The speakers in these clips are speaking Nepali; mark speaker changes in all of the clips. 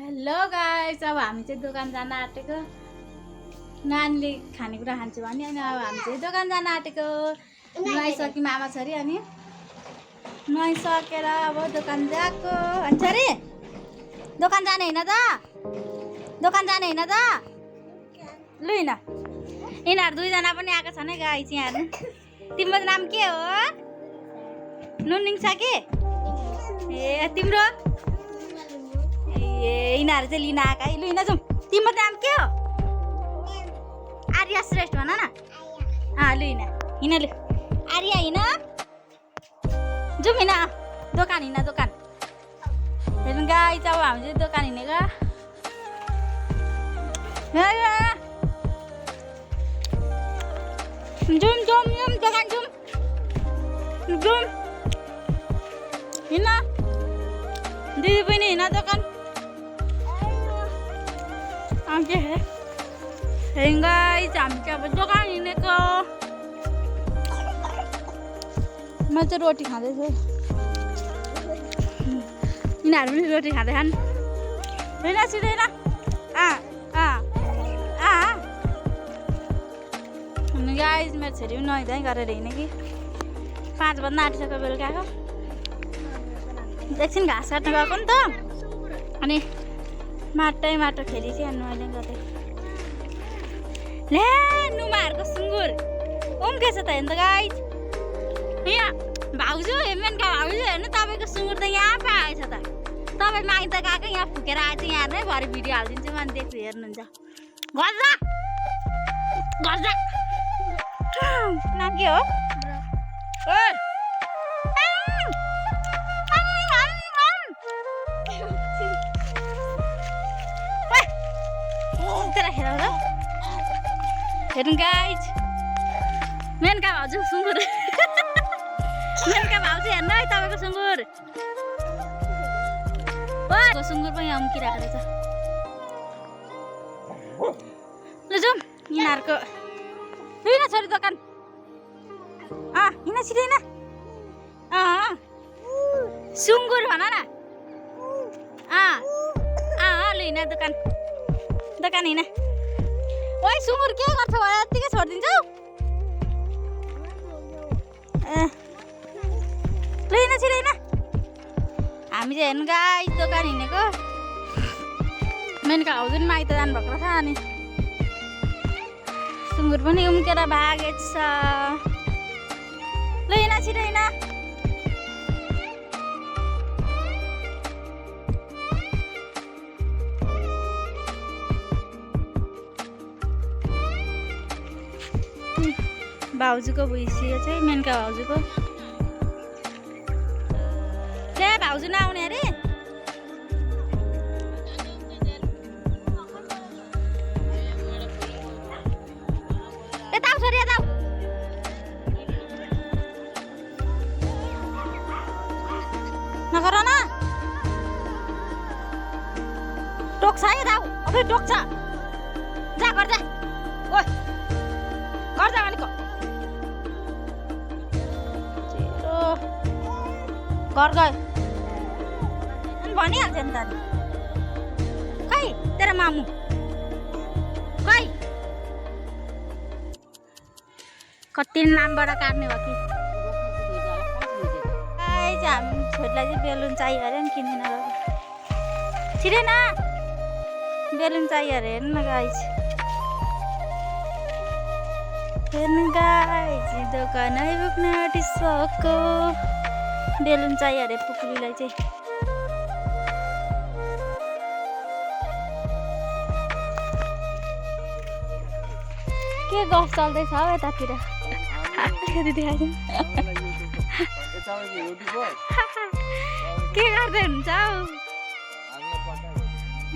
Speaker 1: हेलो गाइस, अब हामी चाहिँ दोकान जान आँटेको। नानीले खानेकुरा खान्छु भने अनि अब हामी चाहिँ दोकान जान आँटेको। नुहाइसक्यौँ आमा छोरी अनि नुहाइसकेर अब दोकान गएको। अनि छोरी दोकान जाने होइन त? दोकान जाने होइन त? लु हिँड। यिनीहरू दुईजना पनि आएको छन् है गाइस यहाँ। तिम्रो नाम के हो? नुनिङ छ कि? ए तिम्रो? ए यिनीहरू चाहिँ लिन आएका है। लु हिँड जाउँ। तिम्रो नाम के हो? आर्या श्रेष्ठ भन न। लु हिँड लु। आर्या हिँड। जाउँ हिँड। दोकान हिँड दोकान। हेर्नु गाइस, अब हामी चाहिँ दोकान हिँडेको। जाउँ जाउँ जाउँ दोकान जाउँ। जाउँ हिँड। दिदी पनि हिँड दोकान। गाइस हामी चाहिँ अब दोकान हिँडेको। मैले चाहिँ रोटी खाँदैछु। यिनीहरू पनि रोटी खाँदैछन्। होइन सिधैन। गाइस मेरो छोरी पनि नुहाइधुवाइ गरेर हिँड्यो कि 5 बज्न आँटिसक्यो बेलुकाको। एकछिन घाँस काट्नु गएको नि त, अनि माटो खेली चाहिँ नुहाइले गर्दै। ले नुमाहरूको सुँगुर उम्केछ त हेर्नु त गाइस। यहाँ भाउजू हेमेनका भाउजू हेर्नु, तपाईँको सुँगुर त यहाँ पो आएछ त। तपाईँ माइत गएको यहाँ फुकेर आएछ। यहाँ नै भरे भिडियो हालिदिन्छु मैले, देख्छु हेर्नुहुन्छ। गर्दा गर्दा नाम के हो? हेर्नु गाइस, मेनका भाउजू सुँगुर। मेनका भाउजू हेर्नु है तपाईँको सुँगुर। सुँगुर पनि यहाँ उम्किरहेको रहेछ। ल जाउँ यिनीहरूको। हिँड छोरी दोकान। हिँड छिटो हिँड। सुँगुर भन न। ल हिँड दोकान। दोकान हिँड। ओइ सुँगुर के गर्छ भयो? यत्तिकै छोडिदिन्छौ? ल हिँड छिटो हिँड। हामी चाहिँ हेर्नु गाइस दोकान हिँडेको। मेनका भाउजू पनि माइत जानुभएको रहेछ। अनि सुँगुर पनि उम्केर भागेछ। ल हिँड छिटो हिँड। भाउजूको भइसक्यो चाहिँ मेनका भाउजूको। त्यहाँ भाउजू नआउने अरे। यता आऊ छोरी यता आऊ। नगर न, टोक्छ है। यता आऊ। अबे टोक्छ। जा घर जा। ओइ घर जा भनेको। घर गयो अनि भनिहाल्छ नि त। खै तेरो मामु खै कति नामबाट काट्ने भयो कि। हामी छोरीलाई चाहिँ बेलुन चाहियो अरे नि, किनेन गएको। छिटै न, बेलुन चाहियो अरे। हेर्नु न गाइस, हेर्नु गाइस दोकान आइपुग्न आँटिसक्यो। बेलुन चाहियो अरे पुकुलीलाई चाहिँ। के गफ चल्दैछ हौ यतातिर? देखाइदिउँ। के गर्दै हुन्छ हौ?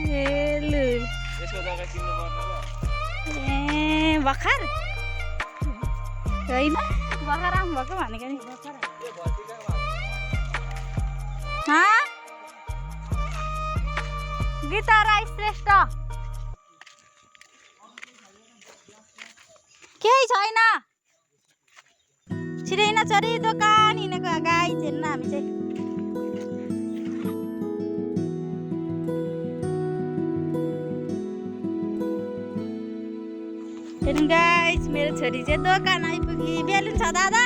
Speaker 1: ए लु भर्खर होइन, भर्खर आउनु भएको भनेको नि। गीता राई श्रेष्ठ केही छैन। छिटै हिँड छोरी, दोकान हिँडेको गाइस। हेर्नु हामी चाहिँ हेर्नु गाइस मेरो छोरी चाहिँ दोकान आइपुगी बेलुन छ दादा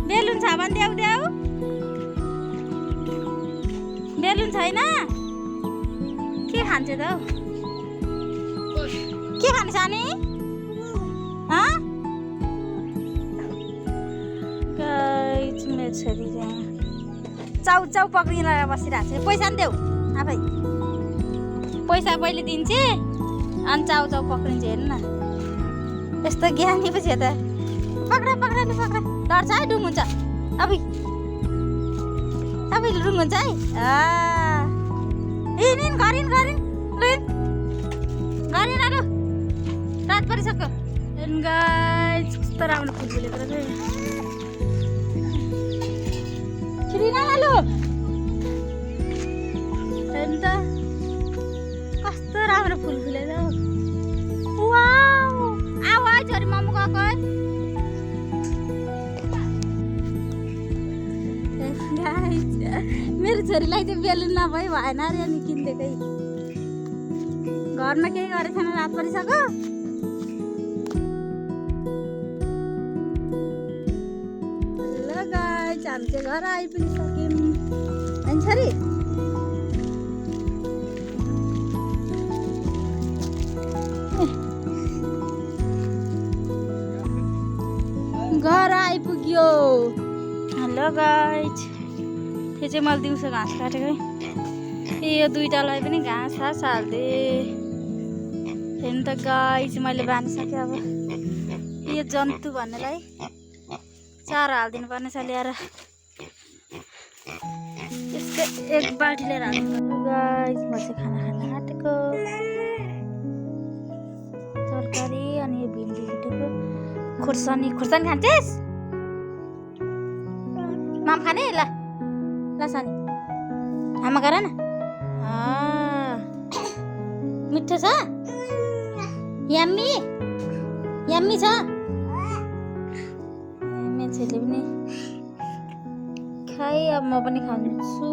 Speaker 1: बेलुन छ भने देऊ देऊ बेलुन छैन के खान्छ त के खान्छ सानी गाइस मेरो छोरी चाहिँ चाउ चाउ पक्रिन बसिरहेको छ पैसा नि देऊ आफै पैसा पहिले दिन्छे अनि चाउ चाउ पक्रिन्छ हेर्नु न यस्तो ज्ञानी पछि त पक्रा पक्रा नि पक्रा डर्छ है डुङ हुन्छ अब तपाईँले डुङ हुन्छ है हिँडिन् गरिन् गरिन् गरिन लु रात परिसक्यो गाइस कस्तो राम्रो फुल फुलेको रहेछ छिरिन लु हेर्नु त कस्तो राम्रो फुल फुलेछ वाउ आऊ है छोरी मम्मी गएको मेरो छोरीलाई चाहिँ बेलुन नभई भएन अरे अनि किनिदिएकै घरमा केही गरेको छैन रात परिसक्यो ल गाइस हामी चाहिँ घर आइपुगिसक्यौँ होइन छोरी घर आइपुग्यो हेलो गाइस यो चाहिँ मैले दिउँसो घाँस काटेको है यो दुईटालाई पनि घाँस सास हालिदिएँ हेर्नु त गाइस मैले बाँधिसकेँ अब यो जन्तु भन्नेलाई चारो हालिदिनु पर्ने छ ल्याएर यसको एक बाल्टी लिएर हाल्नु गाइस म चाहिँ खाना खान आँटेको तरकारी अनि यो भिन्डी भुटेको खुर्सानी खुर्सानी खान्छेस् माम खाने ल ल सानी आमा गर न मिठो छ यम्मी यम्मी छ मान्छेले पनि खाए अब म पनि खान्छु